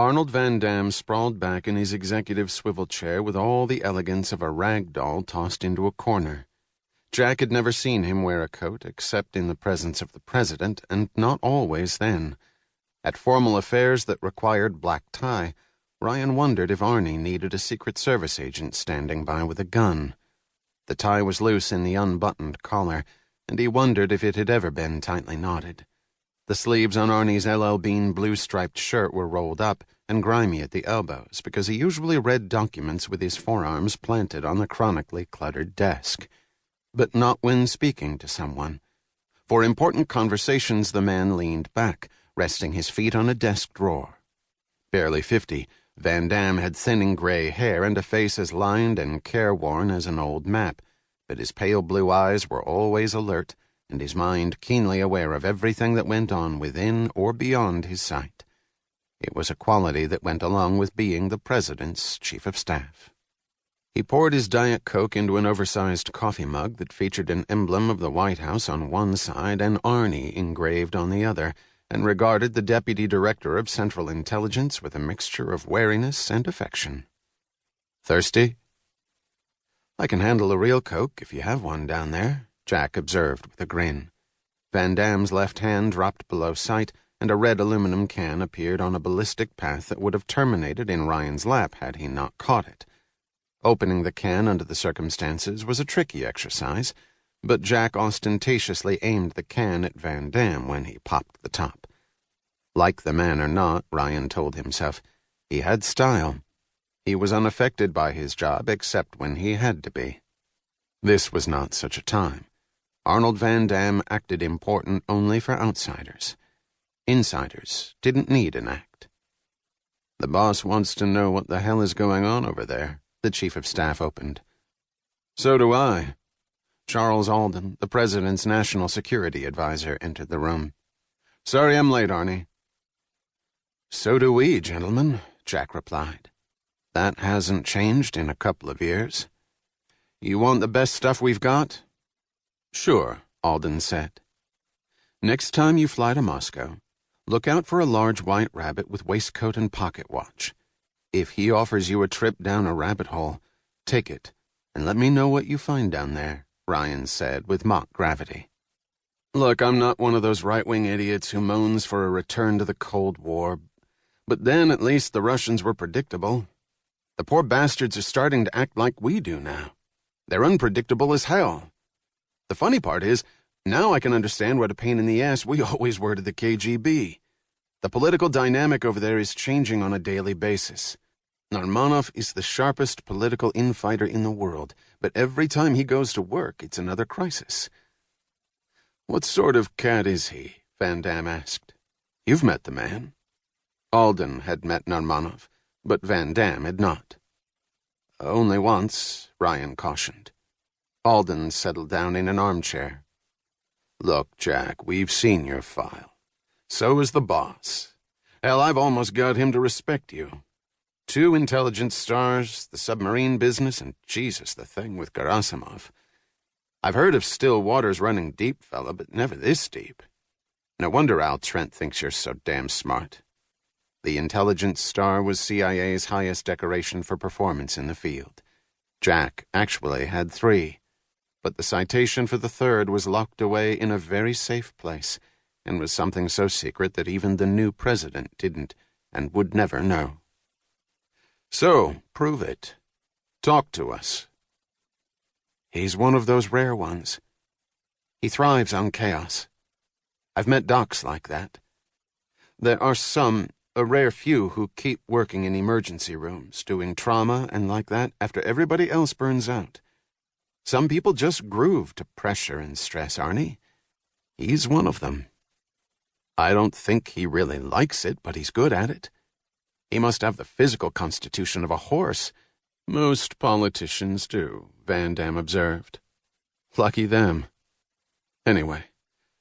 Arnold Van Dam sprawled back in his executive swivel chair with all the elegance of a rag doll tossed into a corner. Jack had never seen him wear a coat except in the presence of the president, and not always then. At formal affairs that required black tie, Ryan wondered if Arnie needed a Secret Service agent standing by with a gun. The tie was loose in the unbuttoned collar, and he wondered if it had ever been tightly knotted. The sleeves on Arnie's LL Bean blue-striped shirt were rolled up and grimy at the elbows because he usually read documents with his forearms planted on the chronically cluttered desk. But not when speaking to someone. For important conversations, the man leaned back, resting his feet on a desk drawer. Barely 50, Van Dam had thinning gray hair and a face as lined and careworn as an old map, but his pale blue eyes were always alert, and his mind keenly aware of everything that went on within or beyond his sight. It was a quality that went along with being the president's chief of staff. He poured his Diet Coke into an oversized coffee mug that featured an emblem of the White House on one side and Arnie engraved on the other, and regarded the Deputy Director of Central Intelligence with a mixture of wariness and affection. "Thirsty?" "I can handle a real Coke if you have one down there," Jack observed with a grin. Van Dam's left hand dropped below sight, and a red aluminum can appeared on a ballistic path that would have terminated in Ryan's lap had he not caught it. Opening the can under the circumstances was a tricky exercise, but Jack ostentatiously aimed the can at Van Dam when he popped the top. Like the man or not, Ryan told himself, he had style. He was unaffected by his job except when he had to be. This was not such a time. Arnold Van Dam acted important only for outsiders. Insiders didn't need an act. "The boss wants to know what the hell is going on over there," the chief of staff opened. "So do I." Charles Alden, the president's national security advisor, entered the room. "Sorry I'm late, Arnie." "So do we, gentlemen," Jack replied. "That hasn't changed in a couple of years." "You want the best stuff we've got?" "Sure," Alden said. "Next time you fly to Moscow, look out for a large white rabbit with waistcoat and pocket watch. If he offers you a trip down a rabbit hole, take it, and let me know what you find down there," Ryan said with mock gravity. "Look, I'm not one of those right-wing idiots who moans for a return to the Cold War, but then at least the Russians were predictable. The poor bastards are starting to act like we do now. They're unpredictable as hell. The funny part is, now I can understand what a pain in the ass we always were to the KGB. The political dynamic over there is changing on a daily basis. Narmanov is the sharpest political infighter in the world, but every time he goes to work, it's another crisis." "What sort of cat is he?" Van Dam asked. "You've met the man." Alden had met Narmanov, but Van Dam had not. "Only once," Ryan cautioned. Alden settled down in an armchair. "Look, Jack, we've seen your file. So is the boss. Hell, I've almost got him to respect you. 2 intelligence stars, the submarine business, and Jesus, the thing with Gerasimov. I've heard of still waters running deep, fella, but never this deep. No wonder Al Trent thinks you're so damn smart." The intelligence star was CIA's highest decoration for performance in the field. Jack actually had 3, but the citation for the 3rd was locked away in a very safe place, and was something so secret that even the new president didn't and would never know. "So, prove it. Talk to us." "He's one of those rare ones. He thrives on chaos. I've met docs like that. There are some, a rare few, who keep working in emergency rooms, doing trauma and like that after everybody else burns out. Some people just groove to pressure and stress, Arnie. He's one of them. I don't think he really likes it, but he's good at it. He must have the physical constitution of a horse." "Most politicians do," Van Dam observed. "Lucky them. Anyway,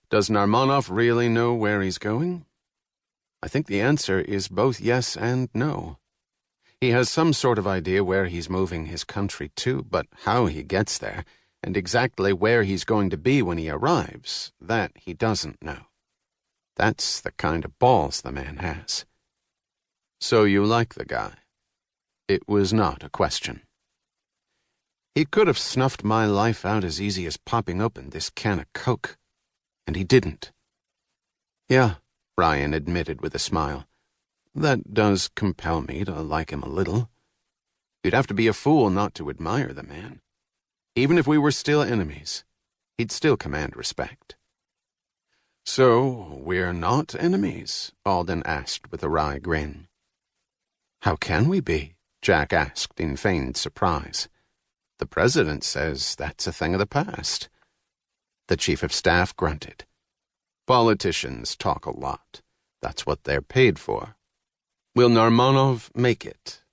does Narmanov really know where he's going?" "I think the answer is both yes and no. He has some sort of idea where he's moving his country to, but how he gets there, and exactly where he's going to be when he arrives, that he doesn't know. That's the kind of balls the man has." So you like the guy? It was not a question. He could have snuffed my life out as easy as popping open this can of Coke. And he didn't. Yeah, Ryan admitted with a smile. That does compel me to like him a little. You'd have to be a fool not to admire the man. Even if we were still enemies, he'd still command respect. So, we're not enemies? Alden asked with a wry grin. How can we be? Jack asked in feigned surprise. The president says that's a thing of the past. The chief of staff grunted. Politicians talk a lot. That's what they're paid for. Will Narmonov make it?